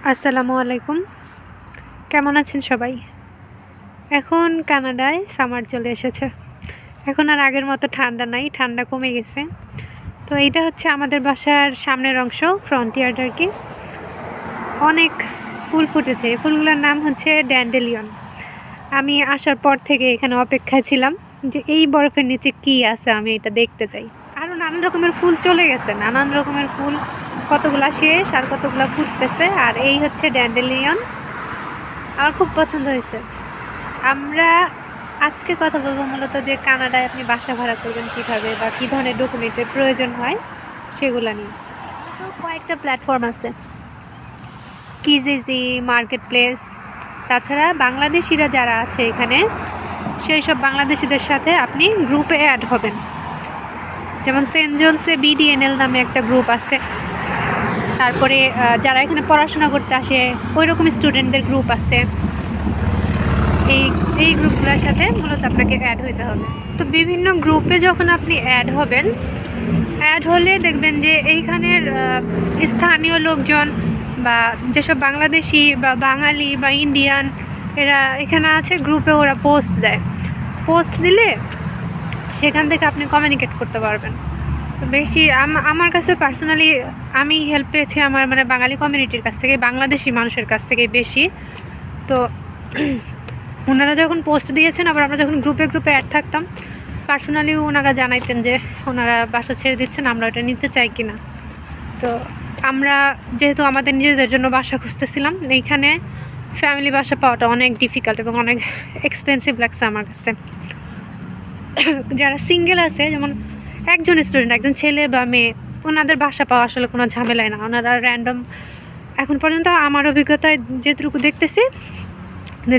আসসালামু আলাইকুম। কেমন আছেন সবাই? এখন কানাডায় সামার চলে এসেছে। এখন আর আগের মতো ঠান্ডা নাই, ঠান্ডা কমে গেছে। তো এইটা হচ্ছে আমাদের বাসার সামনের অংশ, ফ্রন্ট ইয়ার্ড আর কি। অনেক ফুল ফুটেছে। এই ফুলগুলোর নাম হচ্ছে ড্যান্ডেলিয়ন। আমি আসার পর থেকে এখানে অপেক্ষায় ছিলাম যে এই বরফের নিচে কি আছে, আমি এটা দেখতে চাই। আরও নানান রকমের ফুল চলে গেছে, নানান রকমের ফুল কতগুলা শেষ আর কতগুলা ফুটতেছে। আর এই হচ্ছে ড্যান্ডেলিয়ন, আমার খুব পছন্দ হয়েছে। আমরা আজকে কথা বলবো মূলত যে কানাডায় আপনি বাসা ভাড়া করবেন কীভাবে বা কী ধরনের ডকুমেন্টের প্রয়োজন হয় সেগুলো নিয়ে। তো কয়েকটা প্ল্যাটফর্ম আছে, কিজিজি, মার্কেট প্লেস। তাছাড়া বাংলাদেশিরা যারা আছে এখানে, সেই সব বাংলাদেশিদের সাথে আপনি গ্রুপে অ্যাড হবেন। যেমন সেন্ট জোনসে বিডিএনএল নামে একটা গ্রুপ আছে। তারপরে যারা এখানে পড়াশোনা করতে আসে ওই রকম স্টুডেন্টদের গ্রুপ আছে। এই গ্রুপগুলোর সাথে মূলত আপনাকে অ্যাড হইতে হবে। তো বিভিন্ন গ্রুপে যখন আপনি অ্যাড হবেন, অ্যাড হলে দেখবেন যে এইখানের স্থানীয় লোকজন বা যেসব বাংলাদেশি বা বাঙালি বা ইন্ডিয়ান এরা এখানে আছে গ্রুপে, ওরা পোস্ট দেয়। পোস্ট দিলে সেখান থেকে আপনি কমিউনিকেট করতে পারবেন। তো বেশি আমার কাছে পার্সোনালি আমি হেল্প পেয়েছি আমার বাঙালি কমিউনিটির কাছ থেকে, বাংলাদেশি মানুষের কাছ থেকে বেশি। তো ওনারা যখন পোস্ট দিয়েছেন, আবার আমরা যখন গ্রুপে অ্যাড থাকতাম, পার্সোনালি ওনারা জানাইতেন যে ওনারা বাসা ছেড়ে দিচ্ছেন, আমরা ওটা নিতে চাই কি না। তো আমরা যেহেতু আমাদের নিজেদের জন্য বাসা খুঁজতেছিলাম, এইখানে ফ্যামিলি বাসা পাওয়াটা অনেক ডিফিকাল্ট এবং অনেক এক্সপেন্সিভ লাগছে আমার কাছে। যারা সিঙ্গেল আছে, যেমন একজন স্টুডেন্ট, একজন ছেলে বা মেয়ে, ওনাদের বাসা পাওয়া আসলে কোনো ঝামেলাই না। ওনারা র্যান্ডম, এখন পর্যন্ত আমার অভিজ্ঞতায় যেটুকু দেখতেছি,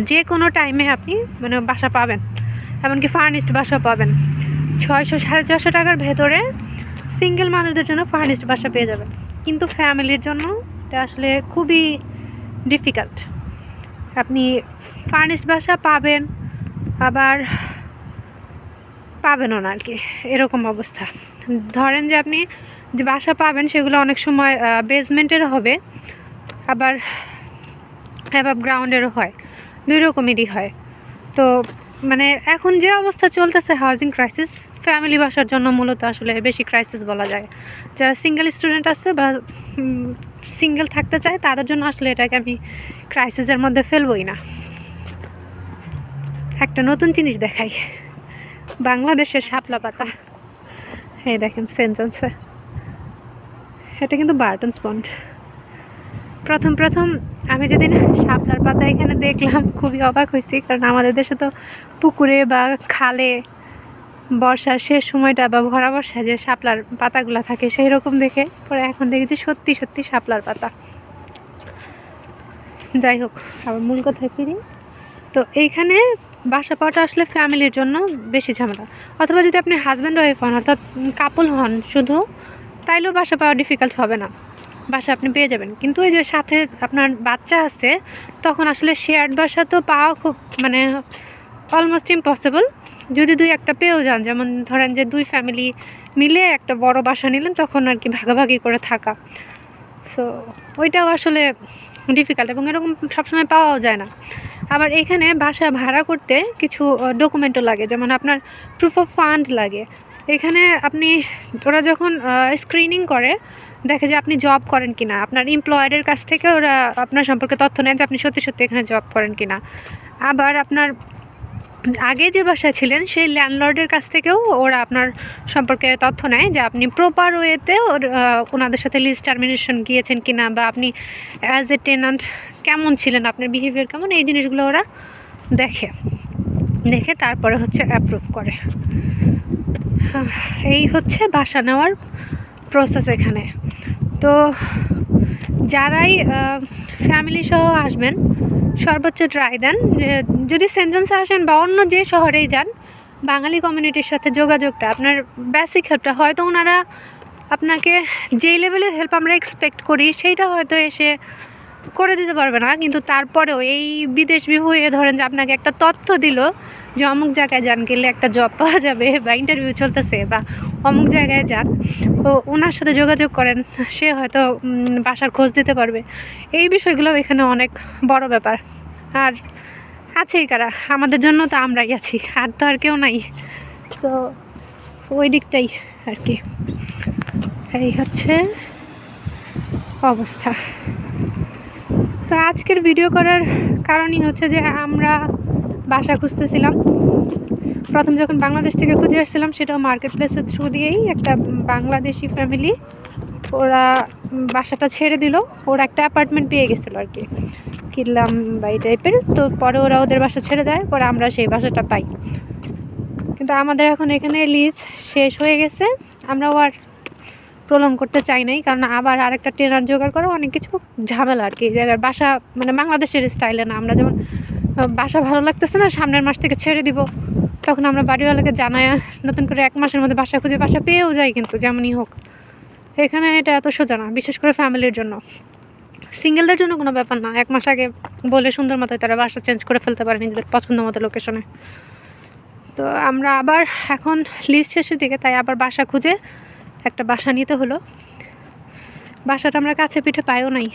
যে কোনো টাইমে আপনি বাসা পাবেন, এমনকি ফার্নিশড বাসা পাবেন। 600-650 টাকার ভেতরে সিঙ্গেল মানুষদের জন্য ফার্নিশড বাসা পেয়ে যাবেন। কিন্তু ফ্যামিলির জন্য এটা আসলে খুবই ডিফিকাল্ট। আপনি ফার্নিশড বাসা পাবেন, আবার পাবেনও না আর কি, এরকম অবস্থা। ধরেন যে আপনি যে বাসা পাবেন সেগুলো অনেক সময় বেসমেন্টেরও হবে, আবার অ্যাবাভ গ্রাউন্ডেরও হয়, দুই রকমেরই হয়। তো এখন যে অবস্থা চলতেছে হাউজিং ক্রাইসিস, ফ্যামিলি বাসার জন্য মূলত আসলে বেশি ক্রাইসিস বলা যায়। যারা সিঙ্গেল স্টুডেন্ট আছে বা সিঙ্গেল থাকতে চায়, তাদের জন্য আসলে এটাকে আমি ক্রাইসিসের মধ্যে ফেলবই না। একটা নতুন জিনিস দেখাই, বাংলাদেশের শাপলা পাতা। এই দেখেন সেন্ট জোনসে, এটা কিন্তু বার্টনস পন্ড। প্রথম আমি যেদিন শাপলার পাতা এখানে দেখলাম খুবই অবাক হয়েছি, কারণ আমাদের দেশে তো পুকুরে বা খালে বর্ষার শেষ সময়টা বা ভরা বর্ষায় যে শাপলার পাতাগুলো থাকে, সেই রকম দেখে পরে এখন দেখেছি সত্যি শাপলার পাতা। যাই হোক, আবার মূল কথায় ফিরি। তো এইখানে বাসা পাওয়াটা আসলে ফ্যামিলির জন্য বেশি ঝামেলা। অথবা যদি আপনি হাজব্যান্ড ওয়াইফ হন, অর্থাৎ কাপল হন শুধু, তাইলেও বাসা পাওয়া ডিফিকাল্ট হবে না, বাসা আপনি পেয়ে যাবেন। কিন্তু এই যে সাথে আপনার বাচ্চা আছে, তখন আসলে শেয়ার্ড বাসা তো পাওয়া খুব অলমোস্ট ইম্পসিবল। যদি দুই একটা পেয়েও যান, যেমন ধরেন যে দুই ফ্যামিলি মিলে একটা বড় বাসা নিলেন, তখন আর কি ভাগাভাগি করে থাকা। সো ওইটাও আসলে ডিফিকাল্ট এবং এরকম সবসময় পাওয়াও যায় না। আবার এখানে বাসা ভাড়া করতে কিছু ডকুমেন্টও লাগে, যেমন আপনার প্রুফ অফ ফান্ড লাগে। এখানে আপনি ওরা যখন স্ক্রিনিং করে, দেখে যে আপনি জব করেন কিনা, আপনার এমপ্লয়ারের কাছ থেকে ওরা আপনার সম্পর্কে তথ্য নেয় যে আপনি সত্যি এখানে জব করেন কিনা। আবার আপনার আগে যে বাসায় ছিলেন সেই ল্যান্ডলর্ডের কাছ থেকেও ওরা আপনার সম্পর্কে তথ্য নেয় যে আপনি প্রপার ওয়েতে ওনাদের সাথে লিজ টার্মিনেশন গিয়েছেন কিনা, বা আপনি অ্যাজ এ টেনান্ট কেমন ছিলেন, আপনার বিহেভিয়ার কেমন, এই জিনিসগুলো ওরা দেখে তারপরে হচ্ছে অ্যাপ্রুভ করে। এই হচ্ছে বাসা নেওয়ার প্রসেস এখানে। তো যারাই ফ্যামিলি সহ আসবেন, সর্বোচ্চ ট্রাই দেন যে যদি সেন্ট জোনসে আসেন বা অন্য যে শহরেই যান, বাঙালি কমিউনিটির সাথে যোগাযোগটা, আপনার বেসিক হেল্পটা হয়তো ওনারা আপনাকে যেই লেভেলের হেল্প আমরা এক্সপেক্ট করি সেইটা হয়তো এসে করে দিতে পারবে না, কিন্তু তারপরেও এই বিদেশ হয়ে ধরেন যে আপনাকে একটা তথ্য দিল যে অমুক জায়গায় যান, গেলে একটা জব পাওয়া যাবে বা ইন্টারভিউ চলতেছে বা অমুক জায়গায় যান, ওনার সাথে যোগাযোগ করেন, সে হয়তো বাসার খোঁজ দিতে পারবে। এই বিষয়গুলো এখানে অনেক বড় ব্যাপার। আর আছেই কারা, আমাদের জন্য তো আমরাই আছি, আর তো আর কেউ নাই। তো ওই দিকটাই আর কি, এই হচ্ছে অবস্থা। তো আজকের ভিডিও করার কারণই হচ্ছে যে আমরা বাসা খুঁজতেছিলাম। প্রথম যখন বাংলাদেশ থেকে খুঁজে আসছিলাম, সেটাও মার্কেট প্লেসের থ্রু দিয়েই একটা বাংলাদেশি ফ্যামিলি, ওরা বাসাটা ছেড়ে দিল, ওরা একটা অ্যাপার্টমেন্ট পেয়ে গেছিলো আর কি, কিনলাম বা এই টাইপের। তো পরে ওরা ওদের বাসা ছেড়ে দেয়, পরে আমরা সেই বাসাটা পাই। কিন্তু আমাদের এখন এখানে লিজ শেষ হয়ে গেছে, আমরাও আর প্রলং করতে চাই নাই, কারণ আবার আরেকটা ট্রেনার জোগাড় করা অনেক কিছু ঝামেলা আর কি। এই জায়গার বাসা মানে বাংলাদেশের স্টাইলে না, আমরা যেমন বাসা ভালো লাগতেছে না, সামনের মাস থেকে ছেড়ে দিব, তখন আমরা বাড়িওয়ালাকে জানায় নতুন করে 1 মাসের মধ্যে বাসা খুঁজে বাসা পেয়েও যাই, কিন্তু যেমনই হোক। এখানে এটা এত সোজা না, বিশেষ করে ফ্যামিলির জন্য। সিঙ্গেলদের জন্য কোনো ব্যাপার না, 1 মাস আগে বলে সুন্দর মতো তারা বাসা চেঞ্জ করে ফেলতে পারে নিজেদের পছন্দ মতো লোকেশনে। তো আমরা আবার এখন লিস্ট শেষের দিকে, তাই আবার বাসা খুঁজে একটা বাসা নিতে হলো। বাসাটা আমরা কাছে পিঠে পাইও নাই,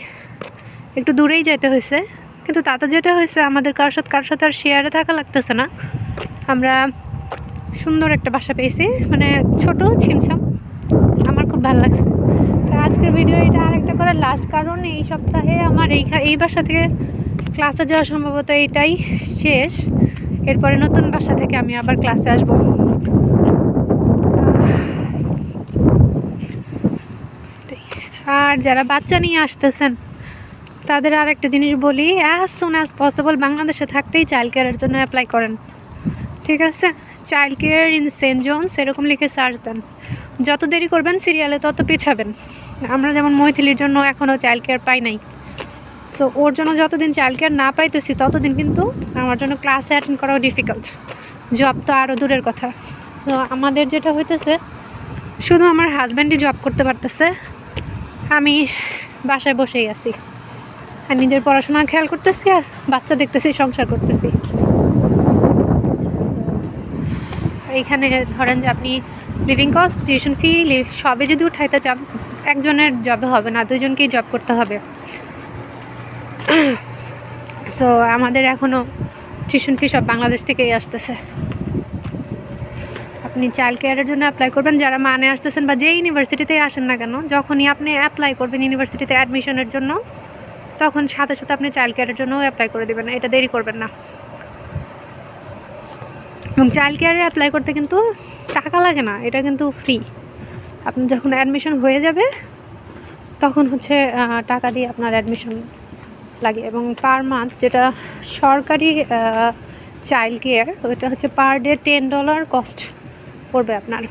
একটু দূরেই যেতে হয়েছে। কিন্তু তাতে যেটা হয়েছে, আমাদের কারোর সাথে আর শেয়ারে থাকা লাগতেছে না। আমরা সুন্দর একটা বাসা পেয়েছি, মানে ছোট ছিমছাম, আমার খুব ভালো লাগছে। তো আজকের ভিডিও এটা আরেকটা করার লাস্ট, কারণ এই সপ্তাহে আমার এই বাসা থেকে ক্লাসে যাওয়া সম্ভবত এটাই শেষ। এরপরে নতুন বাসা থেকে আমি আবার ক্লাসে আসব। আর যারা বাচ্চা নিয়ে আসতেছেন, তাদের আর একটা জিনিস বলি, অ্যাজ সুন অ্যাজ পসিবল বাংলাদেশে থাকতেই চাইল্ড কেয়ারের জন্য অ্যাপ্লাই করেন, ঠিক আছে? Child care in Saint Johns এরকম লিখে সার্চ দেন। যত দেরি করবেন সিরিয়ালে তত পিছাবেন। আমরা যেমন মৈথিলির জন্য এখনও চাইল্ড কেয়ার পাই নাই, সো ওর জন্য যতদিন চাইল্ড কেয়ার না পাইতেছি ততদিন কিন্তু আমার জন্য ক্লাসে অ্যাটেন্ড করাও ডিফিকাল্ট, জব তো আরও দূরের কথা। তো আমাদের যেটা হইতেছে, শুধু আমার হাজব্যান্ডই জব করতে পারতেছে, আমি বাসায় বসেই আছি আর নিজের পড়াশোনার খেয়াল করতেছি আর বাচ্চা দেখতেছি, সংসার করতেছি। এইখানে ধরেন যে আপনি লিভিং কস্ট, টিউশন ফি সবে যদি উঠাইতে চান, একজনের জবে হবে না, দুজনকেই জব করতে হবে। সো আমাদের এখনও টিউশন ফি সব বাংলাদেশ থেকেই আসতেছে। আপনি চাইল্ড কেয়ারের জন্য অ্যাপ্লাই করবেন, যারা মানে আসতেছেন বা যে ইউনিভার্সিটিতেই আসেন না কেন, যখনই আপনি অ্যাপ্লাই করবেন ইউনিভার্সিটিতে অ্যাডমিশনের জন্য, তখন সাথে সাথে আপনি চাইল্ড কেয়ারের জন্যও অ্যাপ্লাই করে দেবেন, এটা দেরি করবেন না। এবং চাইল্ড কেয়ারে অ্যাপ্লাই করতে কিন্তু টাকা লাগে না, এটা কিন্তু ফ্রি। আপনি যখন অ্যাডমিশন হয়ে যাবে তখন হচ্ছে টাকা দিয়ে আপনার অ্যাডমিশন লাগে। এবং পার মান্থ যেটা সরকারি চাইল্ড কেয়ার, ওইটা হচ্ছে পার ডে $10 কস্ট পড়বে আপনার,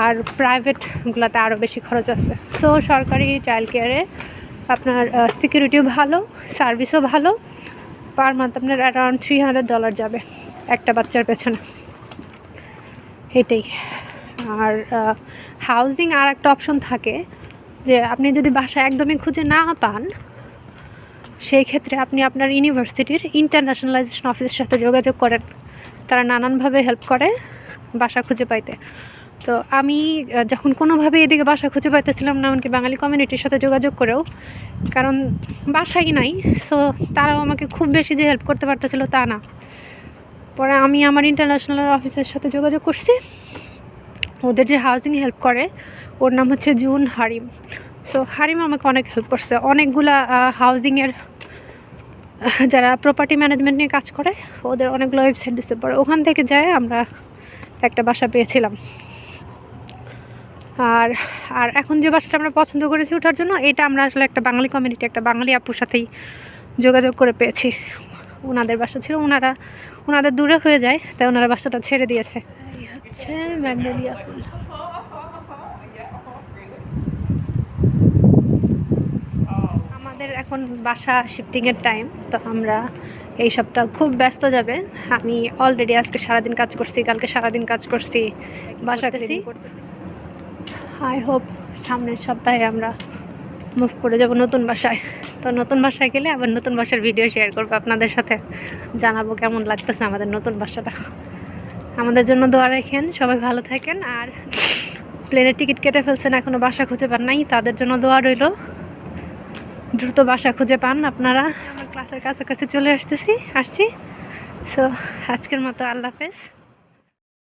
আর প্রাইভেটগুলোতে আরও বেশি খরচ আছে। সো সরকারি চাইল্ড কেয়ারে আপনার সিকিউরিটিও ভালো, সার্ভিসও ভালো, পার মান্থ আপনার অ্যারাউন্ড $300 যাবে একটা বাচ্চার পেছনে, এটাই। আর হাউজিং আর একটা অপশন থাকে, যে আপনি যদি বাসা একদমই খুঁজে না পান, সেই ক্ষেত্রে আপনি আপনার ইউনিভার্সিটির ইন্টারন্যাশনালাইজেশন অফিসের সাথে যোগাযোগ করেন, তারা নানানভাবে হেল্প করে বাসা খুঁজে পাইতে। তো আমি যখন কোনোভাবে এদিকে বাসা খুঁজে পাইতেছিলাম না, এমনকি বাঙালি কমিউনিটির সাথে যোগাযোগ করেও, কারণ বাসাই নাই, সো তারাও আমাকে খুব বেশি যে হেল্প করতে পারতেছিল তা না। পরে আমি আমার ইন্টারন্যাশনাল অফিসের সাথে যোগাযোগ করছি, ওদের যে হাউজিং হেল্প করে ওর নাম হচ্ছে জুন হারিম। সো হারিম আমাকে অনেক হেল্প করছে, অনেকগুলা হাউজিংয়ের যারা প্রপার্টি ম্যানেজমেন্ট নিয়ে কাজ করে ওদের অনেকগুলো ওয়েবসাইট দিতে পারে, ওখান থেকে যায় আমরা একটা বাসা পেয়েছিলাম। আর আর এখন যে বাসাটা আমরা পছন্দ করেছি ওঠার জন্য, এটা আমরা আসলে একটা বাঙালি কমিউনিটি, একটা বাঙালি আপুর সাথেই যোগাযোগ করে পেয়েছি। ওনাদের বাসা ছিল, ওনাদের দূরে হয়ে যায়, তাই ওনারা বাসাটা ছেড়ে দিয়েছে। এই হচ্ছে ম্যাগনোলিয়া ফুল। আমাদের এখন বাসা শিফটিংয়ের টাইম, তো আমরা এই সপ্তাহ খুব ব্যস্ত যাবে। আমি অলরেডি আজকে সারাদিন কাজ করছি, কালকে সারাদিন কাজ করছি, বাসা ক্লিন করতেছি। আই হোপ সামনের সপ্তাহে আমরা মুভ করে যাব নতুন বাসায়। তো নতুন বাসায় গেলে আবার নতুন বাসার ভিডিও শেয়ার করবো আপনাদের সাথে, জানাবো কেমন লাগতেছে আমাদের নতুন বাসাটা। আমাদের জন্য দোয়া রাখেন, সবাই ভালো থাকেন। আর প্লেনের টিকিট কেটে ফেলছেন, এখনও বাসা খুঁজে পান নাই, তাদের জন্য দোয়া রইল, দ্রুত বাসা খুঁজে পান আপনারা। আমার ক্লাসের কাছাকাছি চলে আসছি। সো আজকের মতো আল্লাহ হাফেজ।